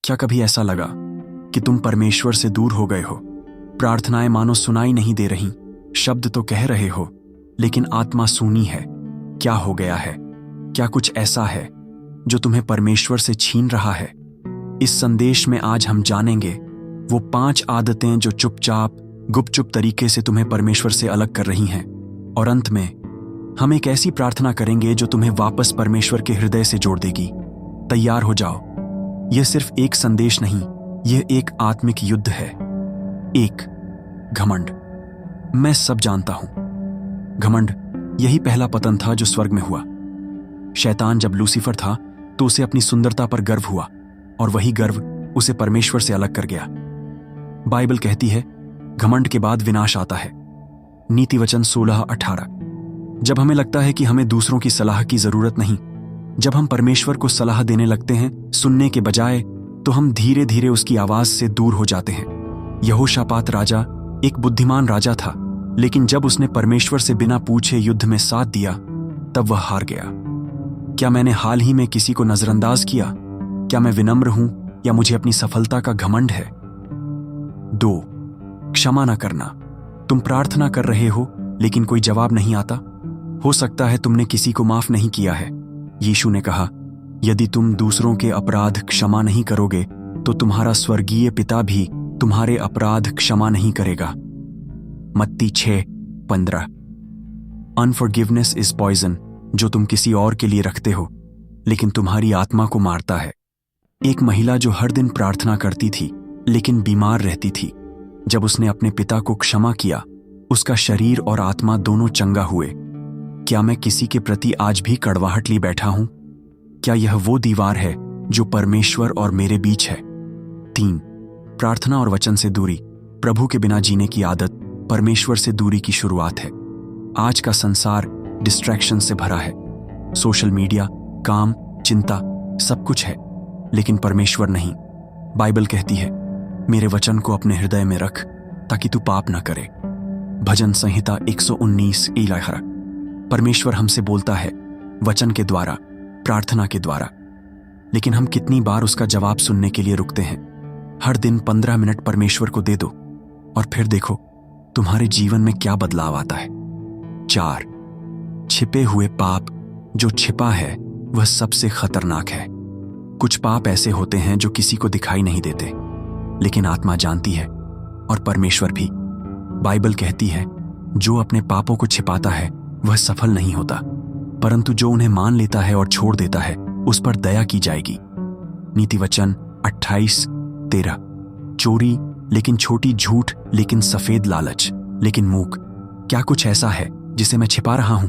क्या कभी ऐसा लगा कि तुम परमेश्वर से दूर हो गए हो? प्रार्थनाएं मानो सुनाई नहीं दे रही, शब्द तो कह रहे हो लेकिन आत्मा सूनी है। क्या हो गया है? क्या कुछ ऐसा है जो तुम्हें परमेश्वर से छीन रहा है? इस संदेश में आज हम जानेंगे वो 5 आदतें जो चुपचाप गुपचुप तरीके से तुम्हें परमेश्वर से अलग कर रही हैं। और अंत में हम एक ऐसी प्रार्थना करेंगे जो तुम्हें वापस परमेश्वर के हृदय से जोड़ देगी। तैयार हो जाओ। यह सिर्फ एक संदेश नहीं, यह एक आत्मिक युद्ध है। 1. घमंड। मैं सब जानता हूं। घमंड यही पहला पतन था जो स्वर्ग में हुआ। शैतान जब लूसीफर था तो उसे अपनी सुंदरता पर गर्व हुआ और वही गर्व उसे परमेश्वर से अलग कर गया। बाइबल कहती है घमंड के बाद विनाश आता है। नीति वचन 16:18। जब हमें लगता है कि हमें दूसरों की सलाह की जरूरत नहीं, जब हम परमेश्वर को सलाह देने लगते हैं सुनने के बजाय, तो हम धीरे धीरे उसकी आवाज से दूर हो जाते हैं। यहोशापात राजा एक बुद्धिमान राजा था, लेकिन जब उसने परमेश्वर से बिना पूछे युद्ध में साथ दिया तब वह हार गया। क्या मैंने हाल ही में किसी को नजरअंदाज किया? क्या मैं विनम्र हूं या मुझे अपनी सफलता का घमंड है? 2. क्षमा न करना। तुम प्रार्थना कर रहे हो लेकिन कोई जवाब नहीं आता। हो सकता है तुमने किसी को माफ नहीं किया है। यीशु ने कहा, यदि तुम दूसरों के अपराध क्षमा नहीं करोगे तो तुम्हारा स्वर्गीय पिता भी तुम्हारे अपराध क्षमा नहीं करेगा। मत्ती 6:15। अनफॉरगिवनेस इज पॉइजन, जो तुम किसी और के लिए रखते हो लेकिन तुम्हारी आत्मा को मारता है। एक महिला जो हर दिन प्रार्थना करती थी लेकिन बीमार रहती थी, जब उसने अपने पिता को क्षमा किया, उसका शरीर और आत्मा दोनों चंगा हुए। क्या मैं किसी के प्रति आज भी कड़वाहट लिए बैठा हूं? क्या यह वो दीवार है जो परमेश्वर और मेरे बीच है? 3. प्रार्थना और वचन से दूरी। प्रभु के बिना जीने की आदत परमेश्वर से दूरी की शुरुआत है। आज का संसार डिस्ट्रैक्शन से भरा है। सोशल मीडिया, काम, चिंता, सब कुछ है, लेकिन परमेश्वर नहीं। बाइबल कहती है, मेरे वचन को अपने हृदय में रख ताकि तू पाप न करे। भजन संहिता 119:11। परमेश्वर हमसे बोलता है वचन के द्वारा, प्रार्थना के द्वारा, लेकिन हम कितनी बार उसका जवाब सुनने के लिए रुकते हैं? हर दिन 15 मिनट परमेश्वर को दे दो और फिर देखो तुम्हारे जीवन में क्या बदलाव आता है। 4. छिपे हुए पाप। जो छिपा है वह सबसे खतरनाक है। कुछ पाप ऐसे होते हैं जो किसी को दिखाई नहीं देते, लेकिन आत्मा जानती है और परमेश्वर भी। बाइबल कहती है, जो अपने पापों को छिपाता है वह सफल नहीं होता, परंतु जो उन्हें मान लेता है और छोड़ देता है उस पर दया की जाएगी। नीति वचन 28:13। चोरी लेकिन छोटी, झूठ लेकिन सफेद, लालच लेकिन मूक। क्या कुछ ऐसा है जिसे मैं छिपा रहा हूं?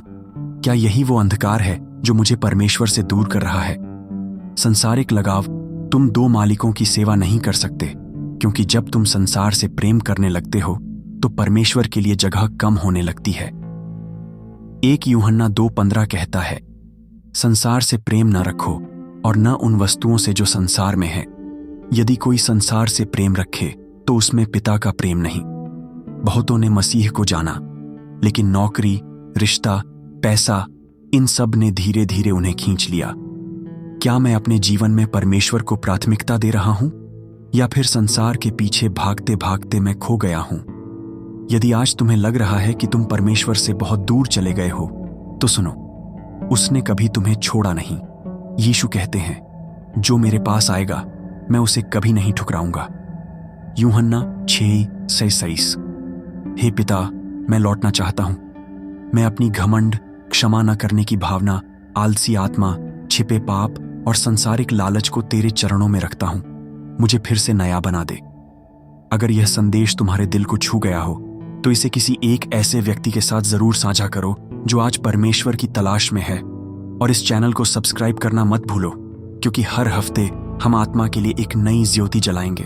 क्या यही वो अंधकार है जो मुझे परमेश्वर से दूर कर रहा है? संसारिक लगाव। तुम 2 मालिकों की सेवा नहीं कर सकते, क्योंकि जब तुम संसार से प्रेम करने लगते हो तो परमेश्वर के लिए जगह कम होने लगती है। 1 यूहन्ना 2:15 कहता है, संसार से प्रेम न रखो और न उन वस्तुओं से जो संसार में है। यदि कोई संसार से प्रेम रखे तो उसमें पिता का प्रेम नहीं। बहुतों ने मसीह को जाना, लेकिन नौकरी, रिश्ता, पैसा, इन सब ने धीरे धीरे उन्हें खींच लिया। क्या मैं अपने जीवन में परमेश्वर को प्राथमिकता दे रहा हूं या फिर संसार के पीछे भागते भागते मैं खो गया हूं? यदि आज तुम्हें लग रहा है कि तुम परमेश्वर से बहुत दूर चले गए हो, तो सुनो, उसने कभी तुम्हें छोड़ा नहीं। यीशु कहते हैं, जो मेरे पास आएगा मैं उसे कभी नहीं ठुकराऊंगा। यूहन्ना 6:26। हे पिता, मैं लौटना चाहता हूं। मैं अपनी घमंड, क्षमा न करने की भावना, आलसी आत्मा, छिपे पाप और सांसारिक लालच को तेरे चरणों में रखता हूं। मुझे फिर से नया बना दे। अगर यह संदेश तुम्हारे दिल को छू गया हो तो इसे किसी एक ऐसे व्यक्ति के साथ जरूर साझा करो जो आज परमेश्वर की तलाश में है। और इस चैनल को सब्सक्राइब करना मत भूलो, क्योंकि हर हफ्ते हम आत्मा के लिए एक नई ज्योति जलाएंगे।